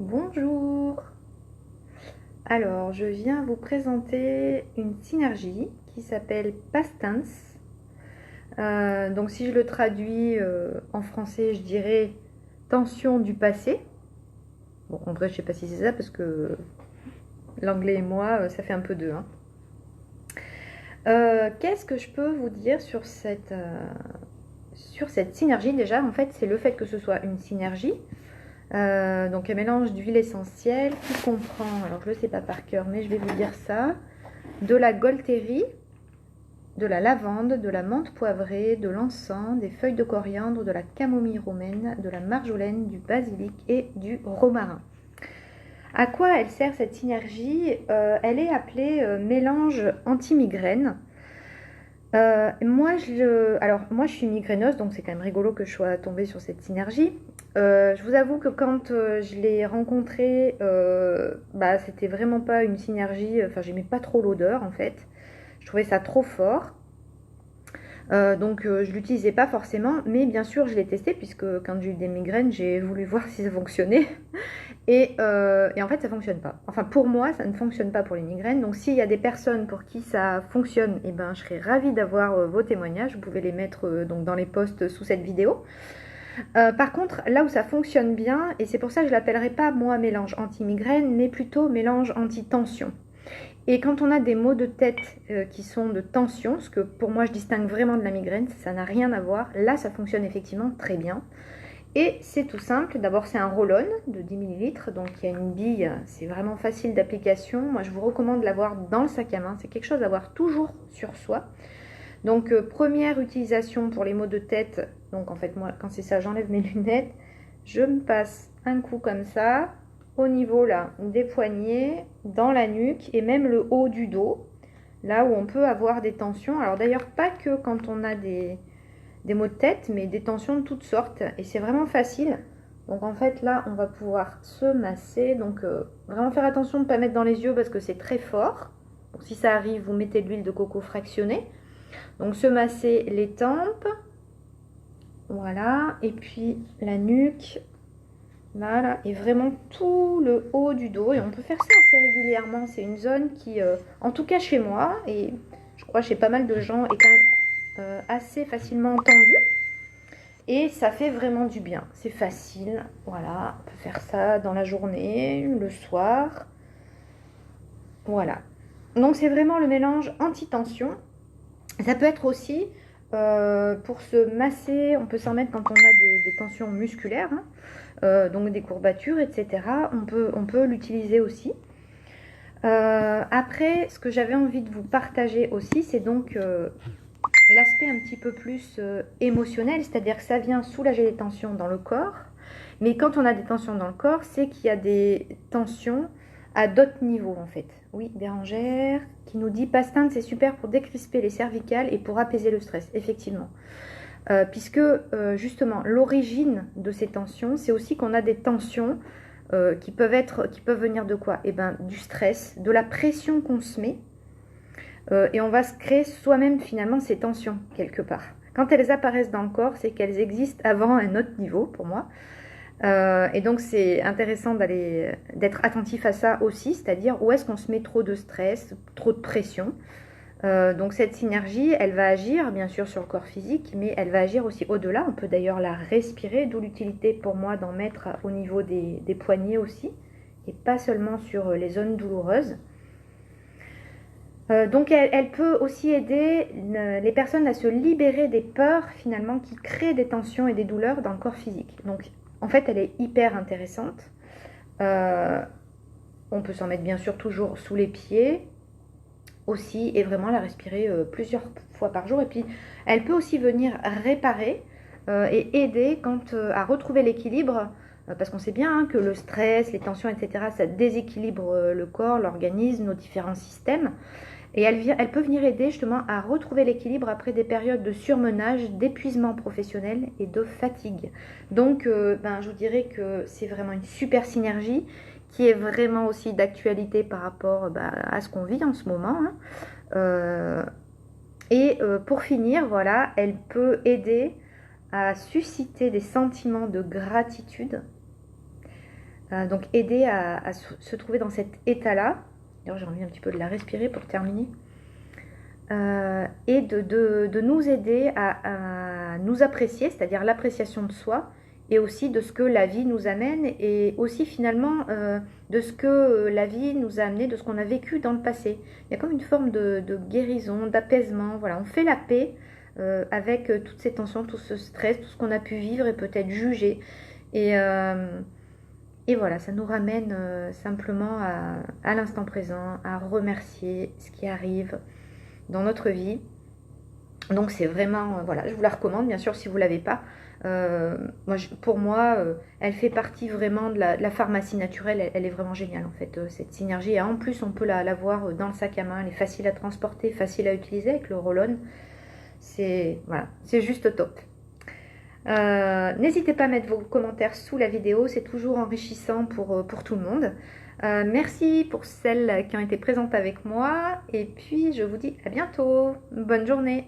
Bonjour. Alors, je viens vous présenter une synergie qui s'appelle Past Tense. Donc, si je le traduis en français, je dirais tension du passé. Bon, en vrai, je sais pas si c'est ça parce que l'anglais et moi, ça fait un peu deux, hein. Qu'est-ce que je peux vous dire sur cette synergie? Déjà, en fait, c'est le fait que ce soit une synergie. Donc un mélange d'huile essentielle qui comprend, alors je ne le sais pas par cœur, mais je vais vous dire ça, de la golterie, de la lavande, de la menthe poivrée, de l'encens, des feuilles de coriandre, de la camomille romaine, de la marjolaine, du basilic et du romarin. À quoi elle sert cette synergie? Elle est appelée mélange anti-migraine. Moi, je suis migraineuse, donc c'est quand même rigolo que je sois tombée sur cette synergie. Je vous avoue que quand je l'ai rencontrée, c'était vraiment pas une synergie. Enfin, j'aimais pas trop l'odeur en fait. Je trouvais ça trop fort. Donc, je l'utilisais pas forcément, mais bien sûr, je l'ai testé puisque quand j'ai eu des migraines, j'ai voulu voir si ça fonctionnait. Et en fait, ça fonctionne pas. Enfin, pour moi, ça ne fonctionne pas pour les migraines. Donc, s'il y a des personnes pour qui ça fonctionne, eh ben, je serais ravie d'avoir vos témoignages. Vous pouvez les mettre donc dans les posts sous cette vidéo. Par contre, là où ça fonctionne bien, et c'est pour ça que je l'appellerai pas moi mélange anti-migraine, mais plutôt mélange anti-tension. Et quand on a des maux de tête qui sont de tension, ce que pour moi je distingue vraiment de la migraine, ça n'a rien à voir, là ça fonctionne effectivement très bien. Et c'est tout simple, d'abord c'est un roll-on de 10 ml, donc il y a une bille, c'est vraiment facile d'application. Moi je vous recommande de l'avoir dans le sac à main, c'est quelque chose à avoir toujours sur soi. Donc première utilisation pour les maux de tête, donc en fait moi quand c'est ça j'enlève mes lunettes, je me passe un coup comme ça, au niveau là des poignets, dans la nuque et même le haut du dos, là où on peut avoir des tensions. Alors d'ailleurs pas que quand on a des maux de tête, mais des tensions de toutes sortes. Et c'est vraiment facile. Donc en fait là, on va pouvoir se masser. Donc vraiment faire attention de ne pas mettre dans les yeux parce que c'est très fort. Donc, si ça arrive, vous mettez de l'huile de coco fractionnée. Donc se masser les tempes. Voilà. Et puis la nuque. Voilà. Et vraiment tout le haut du dos. Et on peut faire ça assez régulièrement. C'est une zone qui, en tout cas chez moi, et je crois chez pas mal de gens, est quand même assez facilement entendue. Et ça fait vraiment du bien. C'est facile. Voilà. On peut faire ça dans la journée, le soir. Voilà. Donc c'est vraiment le mélange anti-tension. Ça peut être aussi pour se masser. On peut s'en mettre quand on a des tensions musculaires, hein, donc des courbatures, etc. On peut l'utiliser aussi. Après, ce que j'avais envie de vous partager aussi, c'est donc l'aspect un petit peu plus émotionnel, c'est-à-dire que ça vient soulager les tensions dans le corps. Mais quand on a des tensions dans le corps, c'est qu'il y a des tensions à d'autres niveaux en fait. Oui, Bérangère qui nous dit Pastane, c'est super pour décrisper les cervicales et pour apaiser le stress, effectivement. Puisque justement, l'origine de ces tensions, c'est aussi qu'on a des tensions qui peuvent venir de quoi? Eh ben, du stress, de la pression qu'on se met. Et on va se créer soi-même finalement ces tensions quelque part. Quand elles apparaissent dans le corps, c'est qu'elles existent avant un autre niveau pour moi. Et donc c'est intéressant d'être attentif à ça aussi, c'est-à-dire où est-ce qu'on se met trop de stress, trop de pression. Donc cette synergie, elle va agir bien sûr sur le corps physique, mais elle va agir aussi au-delà. On peut d'ailleurs la respirer, d'où l'utilité pour moi d'en mettre au niveau des poignets aussi, et pas seulement sur les zones douloureuses. Donc elle peut aussi aider les personnes à se libérer des peurs finalement qui créent des tensions et des douleurs dans le corps physique. Donc en fait elle est hyper intéressante. On peut s'en mettre bien sûr toujours sous les pieds aussi et vraiment la respirer plusieurs fois par jour. Et puis elle peut aussi venir réparer et aider à retrouver l'équilibre. Parce qu'on sait bien que le stress, les tensions, etc., ça déséquilibre le corps, l'organisme, nos différents systèmes. Et elle peut venir aider justement à retrouver l'équilibre après des périodes de surmenage, d'épuisement professionnel et de fatigue. Donc, je vous dirais que c'est vraiment une super synergie qui est vraiment aussi d'actualité par rapport à ce qu'on vit en ce moment. Hein. Pour finir, voilà, elle peut aider à susciter des sentiments de gratitude. Donc aider à se trouver dans cet état-là. D'ailleurs, j'ai envie un petit peu de la respirer pour terminer. Et de nous aider à nous apprécier, c'est-à-dire l'appréciation de soi, et aussi de ce que la vie nous amène, et aussi finalement de ce que la vie nous a amené, de ce qu'on a vécu dans le passé. Il y a comme une forme de guérison, d'apaisement. Voilà, on fait la paix avec toutes ces tensions, tout ce stress, tout ce qu'on a pu vivre et peut-être juger. Et voilà, ça nous ramène simplement à l'instant présent, à remercier ce qui arrive dans notre vie. Donc c'est vraiment, voilà, je vous la recommande, bien sûr, si vous ne l'avez pas. Pour moi, elle fait partie vraiment de la pharmacie naturelle. Elle est vraiment géniale, en fait, cette synergie. Et en plus, on peut la voir dans le sac à main. Elle est facile à transporter, facile à utiliser avec le roll-on. Voilà, c'est juste top. N'hésitez pas à mettre vos commentaires sous la vidéo, c'est toujours enrichissant pour tout le monde. Merci pour celles qui ont été présentes avec moi, et puis je vous dis à bientôt. Bonne journée.